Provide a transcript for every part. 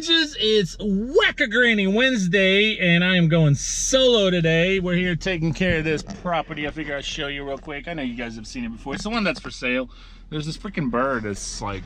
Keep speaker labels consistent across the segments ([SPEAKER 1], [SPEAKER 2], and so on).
[SPEAKER 1] ninjas? It's Whack-A-Granny Wednesday, and I am going solo today. We're here taking care of this property. I figure I'd show you real quick. I know you guys have seen it before. It's the one that's for sale. There's this freaking bird that's like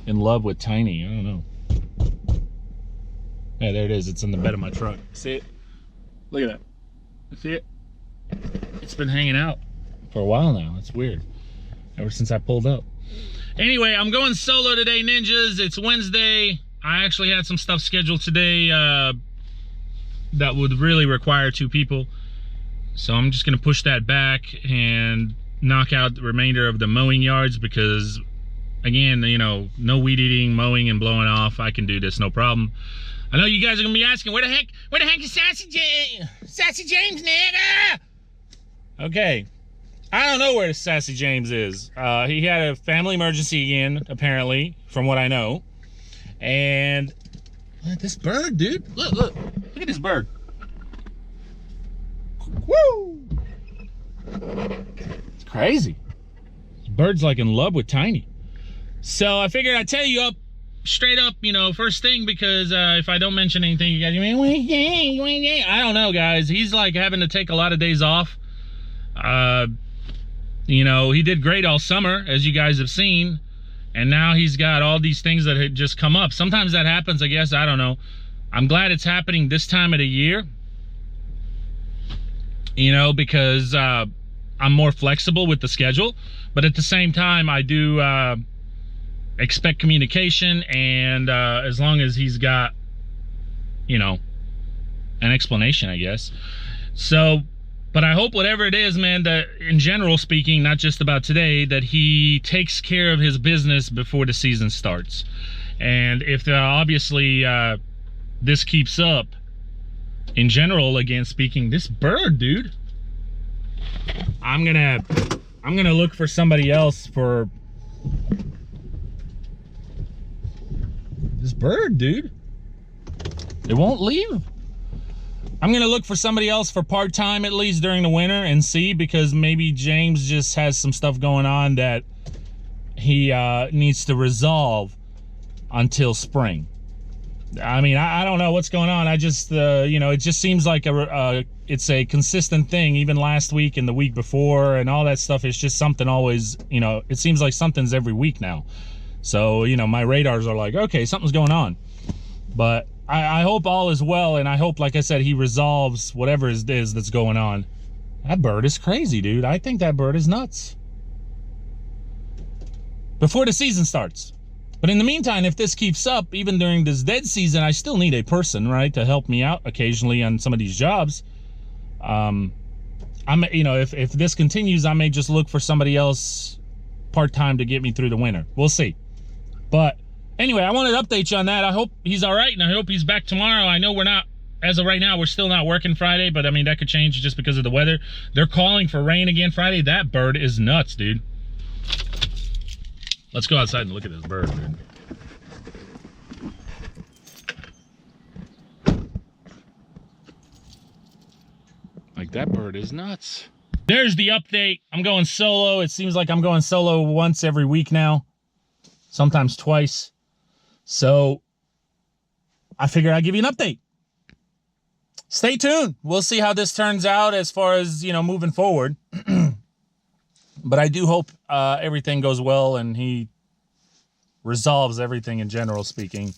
[SPEAKER 1] in love with Tiny. I don't know. Yeah, there it is. It's in the bed of my truck. See it? Look at that. You see it? It's been hanging out for a while now. It's weird. Ever since I pulled up. Anyway, I'm going solo today, ninjas. It's Wednesday. I actually had some stuff scheduled today that would really require 2 people. So I'm just gonna push that back and knock out the remainder of the mowing yards because, again, you know, no weed eating, mowing, and blowing off. I can do this, no problem. I know you guys are gonna be asking, where the heck is Sassy James, nigga? Okay. I don't know where Sassy James is. He had a family emergency again, apparently, from what I know. And look at this bird, dude. Look at this bird. Woo! It's crazy. This bird's like in love with Tiny. So I figured I'd tell you up straight up, you know, first thing, because if I don't mention anything, you guys are like, I don't know, guys. He's like having to take a lot of days off. You know, he did great all summer, as you guys have seen, and now he's got all these things that had just come up. Sometimes that happens, I guess. I don't know. I'm glad it's happening this time of the year, you know, because I'm more flexible with the schedule. But at the same time, I do expect communication, and as long as he's got, you know, an explanation, I guess. So, but I hope whatever it is, man, that in general speaking, not just about today, that he takes care of his business before the season starts. And if obviously this keeps up, in general, again speaking, this bird, dude, I'm gonna look for somebody else for this bird, dude. It won't leave. I'm gonna look for somebody else for part-time, at least during the winter, and see, because maybe James just has some stuff going on that he needs to resolve until spring. I mean, I don't know what's going on. I just, you know, it just seems like it's a consistent thing. Even last week and the week before and all that stuff, it's just something always, you know, it seems like something's every week now. So, you know, my radars are like, okay, something's going on. But I hope all is well, and I hope, like I said, he resolves whatever it is that's going on. That bird is crazy, dude. I think that bird is nuts. Before the season starts. But in the meantime, if this keeps up, even during this dead season, I still need a person, right, to help me out occasionally on some of these jobs. You know, if this continues, I may just look for somebody else part-time to get me through the winter. We'll see. But anyway, I wanted to update you on that. I hope he's all right, and I hope he's back tomorrow. I know we're not, as of right now, we're still not working Friday, but I mean, that could change just because of the weather. They're calling for rain again Friday. That bird is nuts, dude. Let's go outside and look at this bird, dude. Like, that bird is nuts. There's the update. I'm going solo. It seems like I'm going solo once every week now. Sometimes twice. So I figure I'd give you an update. Stay tuned. We'll see how this turns out as far as, you know, moving forward. But I do hope everything goes well and he resolves everything in general speaking.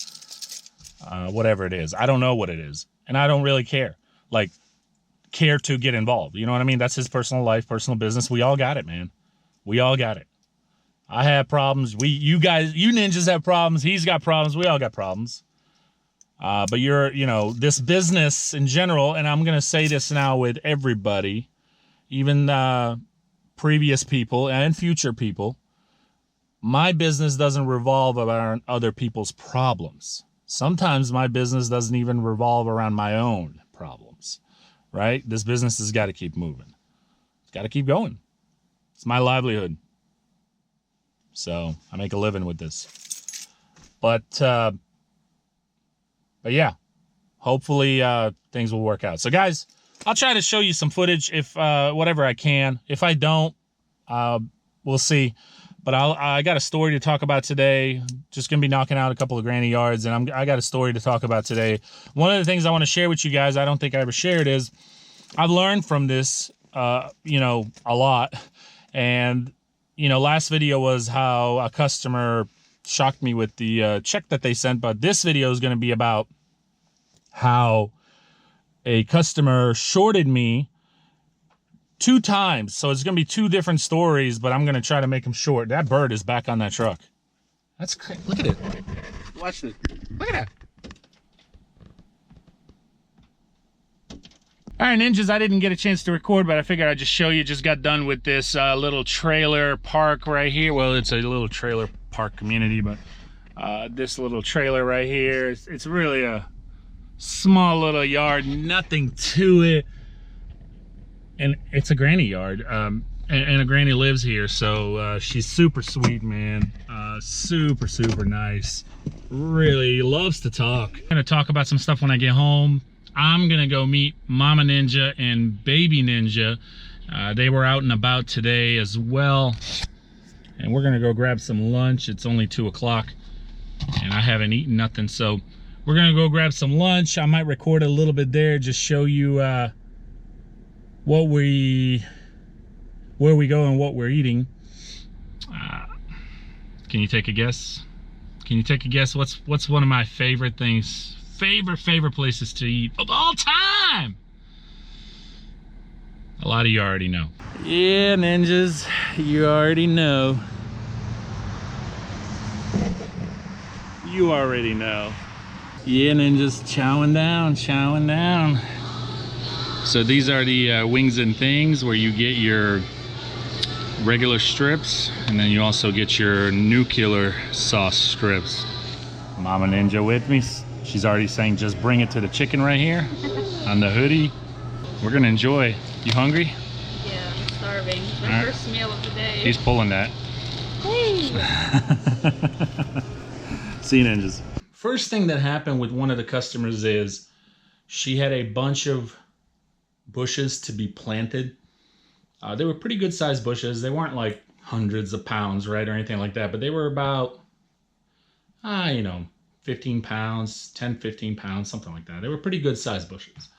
[SPEAKER 1] Whatever it is. I don't know what it is. And I don't really care. Like, care to get involved. You know what I mean? That's his personal life, personal business. We all got it, man. We all got it. I have problems. You guys, you ninjas have problems. He's got problems. We all got problems. But you know, this business in general, and I'm going to say this now with everybody, even previous people and future people, my business doesn't revolve around other people's problems. Sometimes my business doesn't even revolve around my own problems, right? This business has got to keep moving. It's got to keep going. It's my livelihood. So I make a living with this. But yeah, hopefully things will work out. So guys, I'll try to show you some footage if whatever I can. If I don't, we'll see. But I got a story to talk about today. Just gonna be knocking out a couple of granny yards, and I got a story to talk about today. One of the things I want to share with you guys, I don't think I ever shared, is I've learned from this, you know, a lot. And you know, last video was how a customer shocked me with the check that they sent, but this video is going to be about how a customer shorted me 2 times. So it's going to be 2 different stories, but I'm going to try to make them short. That bird is back on that truck. That's crazy. Look at it. Watch this. Look at that. All right, ninjas, I didn't get a chance to record, but I figured I'd just show you. Just got done with this little trailer park right here. Well, it's a little trailer park community, but this little trailer right here, it's really a small little yard, nothing to it. And it's a granny yard, and a granny lives here, so she's super sweet, man. Super, super nice. Really loves to talk. I'm gonna talk about some stuff when I get home. I'm gonna go meet Mama Ninja and Baby Ninja. They were out and about today as well. And we're gonna go grab some lunch. It's only 2 o'clock and I haven't eaten nothing. So we're gonna go grab some lunch. I might record a little bit there, just show you where we go and what we're eating. Can you take a guess? Can you take a guess? What's one of my favorite things? Favorite places to eat of all time? A lot of you already know. Yeah, ninjas, you already know. You already know. Yeah, ninjas, chowing down, chowing down. So these are the wings and things where you get your regular strips, and then you also get your nuclear sauce strips. Mama Ninja with me. She's already saying, just bring it to the chicken right here on the hoodie. We're gonna enjoy. You hungry?
[SPEAKER 2] Yeah, I'm starving. My first meal of the day.
[SPEAKER 1] He's pulling that.
[SPEAKER 2] Hey!
[SPEAKER 1] See you, ninjas. First thing that happened with one of the customers is she had a bunch of bushes to be planted. They were pretty good sized bushes. They weren't like hundreds of pounds, right, or anything like that, but they were about, you know, 15 pounds, 10, 15 pounds, something like that. They were pretty good sized bushes.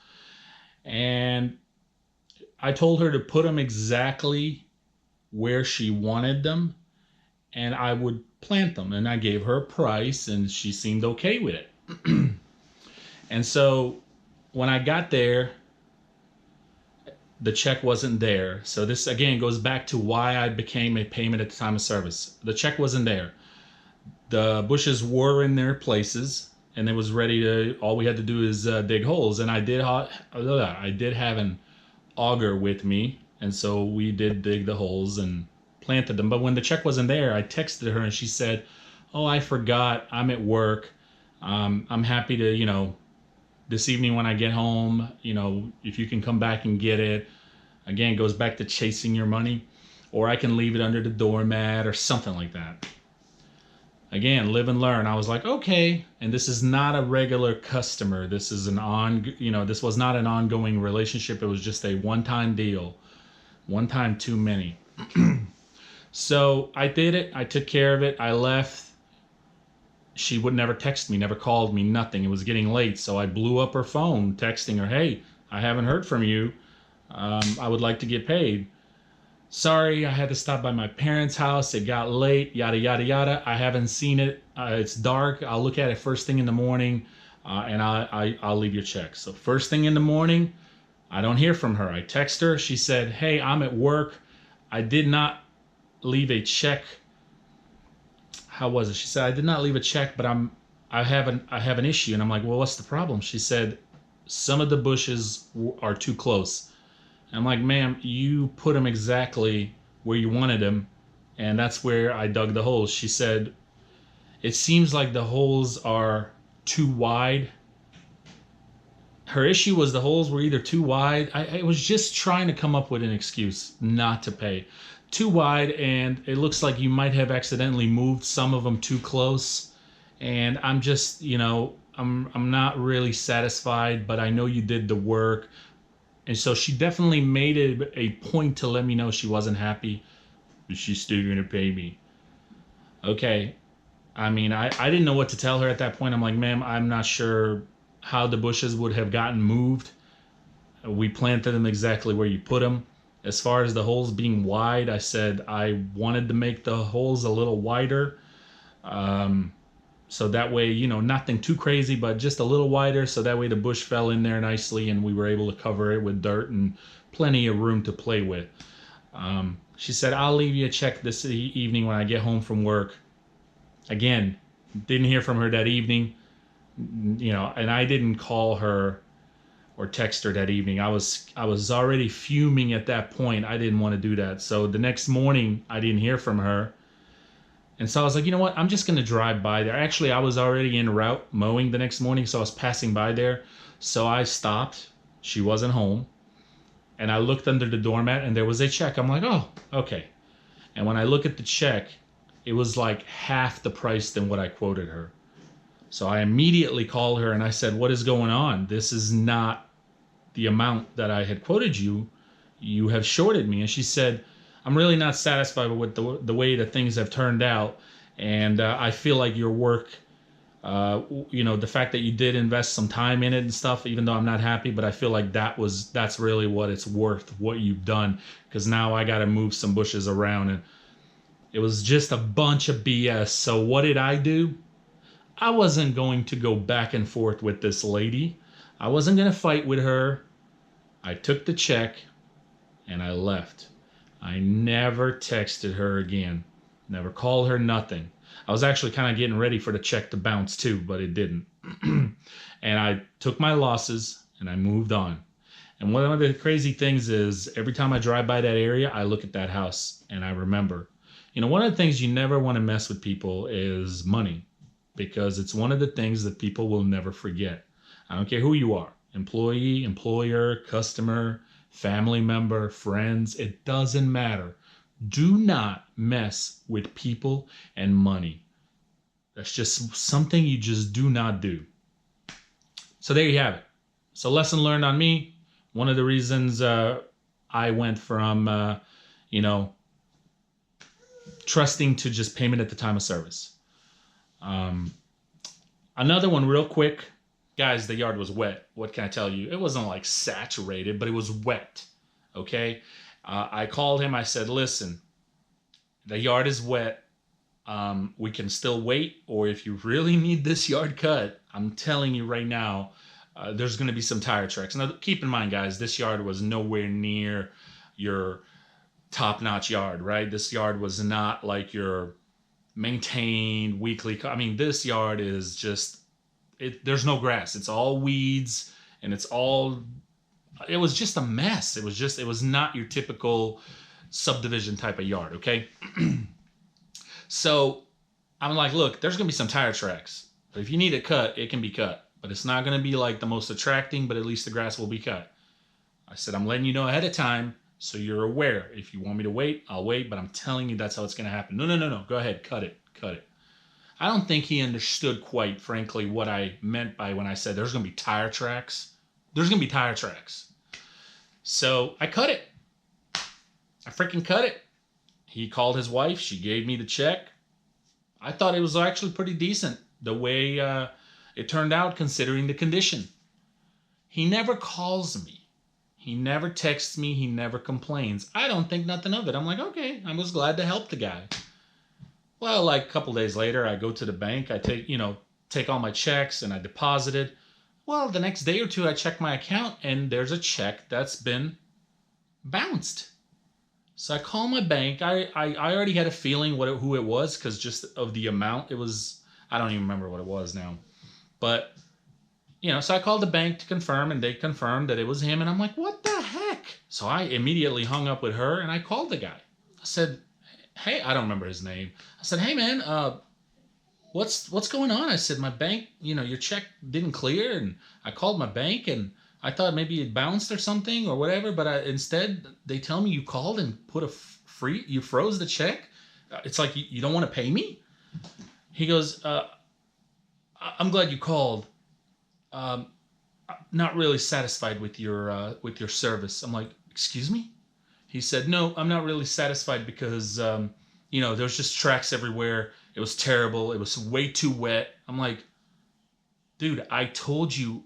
[SPEAKER 1] And I told her to put them exactly where she wanted them, and I would plant them. And I gave her a price, and she seemed okay with it. And so when I got there, the check wasn't there. So this again goes back to why I became a payment at the time of service. The check wasn't there. The bushes were in their places, and it was ready to, all we had to do is dig holes. And I did have an auger with me, and so we did dig the holes and planted them. But when the check wasn't there, I texted her and she said, oh, I forgot, I'm at work. I'm happy to, you know, this evening when I get home, you know, if you can come back and get it. Again, it goes back to chasing your money, or I can leave it under the doormat or something like that. Again, live and learn. I was like, okay. And this is not a regular customer. This is this was not an ongoing relationship. It was just a one-time deal. One time too many. So I did it. I took care of it. I left. She would never text me, never called me, nothing. It was getting late. So I blew up her phone, texting her, hey, I haven't heard from you. I would like to get paid. Sorry, I had to stop by my parents' house. It got late, yada, yada, yada. I haven't seen it. It's dark. I'll look at it first thing in the morning, and I'll leave your check. So first thing in the morning, I don't hear from her. I text her. She said, hey, I'm at work. I did not leave a check. How was it? She said, I did not leave a check, but I have an issue. And I'm like, well, what's the problem? She said, some of the bushes are too close. I'm like, ma'am, you put them exactly where you wanted them, and that's where I dug the holes. She said, it seems like the holes are too wide. Her issue was the holes were either too wide. I was just trying to come up with an excuse not to pay. Too wide, and it looks like you might have accidentally moved some of them too close. And I'm just, you know, I'm not really satisfied, but I know you did the work. And so she definitely made it a point to let me know she wasn't happy, but she's still gonna pay me. Okay. I mean, I didn't know what to tell her at that point. I'm like, ma'am, I'm not sure how the bushes would have gotten moved. We planted them exactly where you put them. As far as the holes being wide, I said I wanted to make the holes a little wider. Um, so that way, nothing too crazy, but just a little wider. So that way the bush fell in there nicely and we were able to cover it with dirt and plenty of room to play with. She said, I'll leave you a check this evening when I get home from work. Again, didn't hear from her that evening, and I didn't call her or text her that evening. I was already fuming at that point. I didn't want to do that. So the next morning, I didn't hear from her. And so I was like, you know what? I'm just going to drive by there. Actually, I was already en route mowing the next morning, so I was passing by there. So I stopped. She wasn't home. And I looked under the doormat and there was a check. I'm like, oh, okay. And when I look at the check, it was like half the price than what I quoted her. So I immediately called her and I said, what is going on? This is not the amount that I had quoted you. You have shorted me. And she said, I'm really not satisfied with the way that things have turned out. And I feel like your work, the fact that you did invest some time in it and stuff, even though I'm not happy, but I feel like that's really what it's worth, what you've done. Because now I got to move some bushes around. And it was just a bunch of BS. So what did I do? I wasn't going to go back and forth with this lady. I wasn't going to fight with her. I took the check and I left. I never texted her again. Never called her, nothing. I was actually kind of getting ready for the check to bounce too, but it didn't. And I took my losses and I moved on. And one of the crazy things is every time I drive by that area, I look at that house and I remember. One of the things you never want to mess with people is money, because it's one of the things that people will never forget. I don't care who you are, employee, employer, customer, family member, friends, it doesn't matter. Do not mess with people and money. That's just something you just do not do. So there you have it. So lesson learned on me. One of the reasons I went from, trusting to just payment at the time of service. Another one real quick. Guys, the yard was wet. What can I tell you? It wasn't like saturated, but it was wet. Okay? I called him. I said, listen, the yard is wet. We can still wait, or if you really need this yard cut, I'm telling you right now, there's going to be some tire tracks. Now, keep in mind, guys, this yard was nowhere near your top-notch yard, right? This yard was not like your maintained weekly. I mean, this yard is just there's no grass. It's all weeds, and it was just a mess. It was not your typical subdivision type of yard, okay? So I'm like, look, there's gonna be some tire tracks. But if you need it cut, it can be cut. But it's not gonna be like the most attracting, but at least the grass will be cut. I said, I'm letting you know ahead of time so you're aware. If you want me to wait, I'll wait, but I'm telling you that's how it's gonna happen. No. Go ahead, cut it. I don't think he understood quite frankly what I meant by when I said there's gonna be tire tracks. There's gonna be tire tracks. So I cut it. I freaking cut it. He called his wife. She gave me the check. I thought it was actually pretty decent the way it turned out considering the condition. He never calls me. He never texts me. He never complains. I don't think nothing of it. I'm like, okay, I was glad to help the guy. Well, like a couple days later, I go to the bank. I take all my checks and I deposit it. Well, the next day or two, I check my account and there's a check that's been bounced. So I call my bank. I already had a feeling who it was because just of the amount. It was, I don't even remember what it was now. But, so I called the bank to confirm and they confirmed that it was him. And I'm like, what the heck? So I immediately hung up with her and I called the guy. I said, hey, I don't remember his name. I said, hey man, what's going on? I said, my bank, your check didn't clear. And I called my bank and I thought maybe it bounced or something or whatever, but instead they tell me you called and put you froze the check. It's like you don't want to pay me. He goes, I'm glad you called. I'm not really satisfied with your service. I'm like, excuse me? He said, no, I'm not really satisfied because you know, there was just tracks everywhere. It was terrible. It was way too wet. I'm like, dude, I told you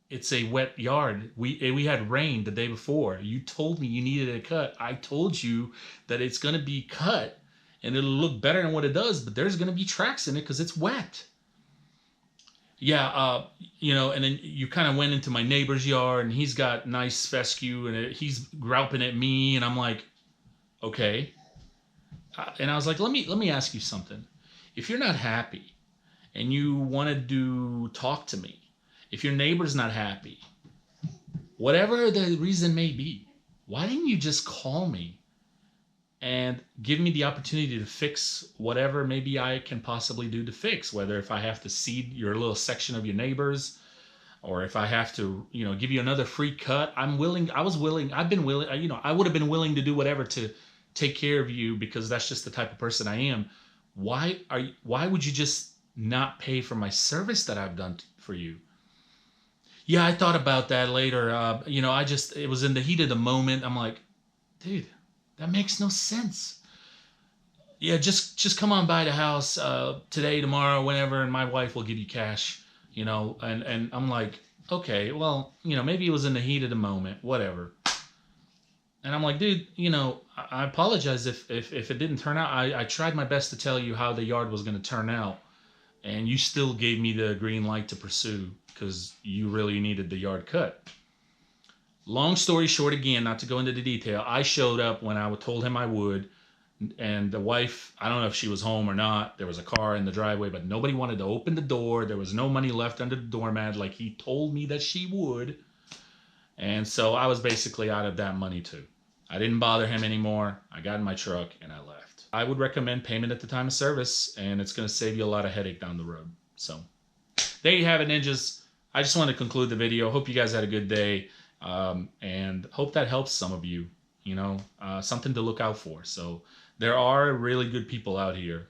[SPEAKER 1] it's a wet yard. We had rain the day before. You told me you needed a cut. I told you that it's gonna be cut and it'll look better than what it does, but there's gonna be tracks in it because it's wet. Yeah, you know, and then you kind of went into my neighbor's yard and he's got nice fescue and he's grouping at me and I'm like, okay. And I was like, let me ask you something. If you're not happy and you wanted to talk to me, if your neighbor's not happy, whatever the reason may be, why didn't you just call me and give me the opportunity to fix whatever maybe I can possibly do to fix, whether if I have to seed your little section of your neighbors or if I have to, you know, give you another free cut. I'm willing. I was willing. I've been willing. You know, I would have been willing to do whatever to take care of you because that's just the type of person I am. Why would you just not pay for my service that I've done for you? Yeah, I thought about that later. You know, it was in the heat of the moment. I'm like, dude, that makes no sense. Yeah, just come on by the house today, tomorrow, whenever, and my wife will give you cash. You know, and I'm like, okay, well, you know, maybe it was in the heat of the moment, whatever. And I'm like, dude, you know, I apologize if it didn't turn out. I tried my best to tell you how the yard was going to turn out, and you still gave me the green light to pursue because you really needed the yard cut. Long story short, again, not to go into the detail, I showed up when I told him I would, and the wife, I don't know if she was home or not. There was a car in the driveway, but nobody wanted to open the door. There was no money left under the doormat like he told me that she would. And so I was basically out of that money too. I didn't bother him anymore. I got in my truck and I left. I would recommend payment at the time of service, and it's going to save you a lot of headache down the road. So there you have it, ninjas. I just want to conclude the video. Hope you guys had a good day, and hope that helps some of you. You know, something to look out for. So there are really good people out here,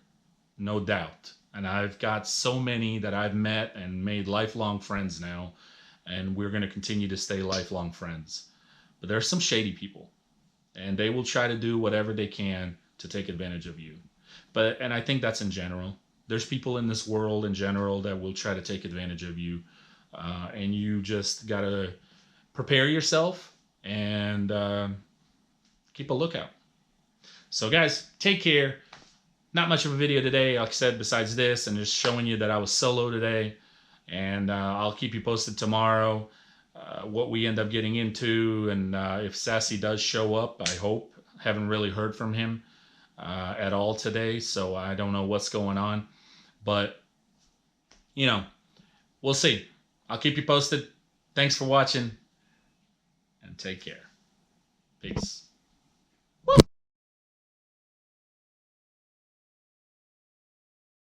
[SPEAKER 1] no doubt. And I've got so many that I've met and made lifelong friends now, and we're going to continue to stay lifelong friends. But there are some shady people, and they will try to do whatever they can to take advantage of you. And I think that's in general. There's people in this world in general that will try to take advantage of you, and you just got to prepare yourself and keep a lookout. So guys, take care. Not much of a video today, like I said, besides this and just showing you that I was solo today. And I'll keep you posted tomorrow what we end up getting into, and if Sassy does show up, I hope. Haven't really heard from him at all today, so I don't know what's going on. But, you know, we'll see. I'll keep you posted. Thanks for watching, and take care. Peace.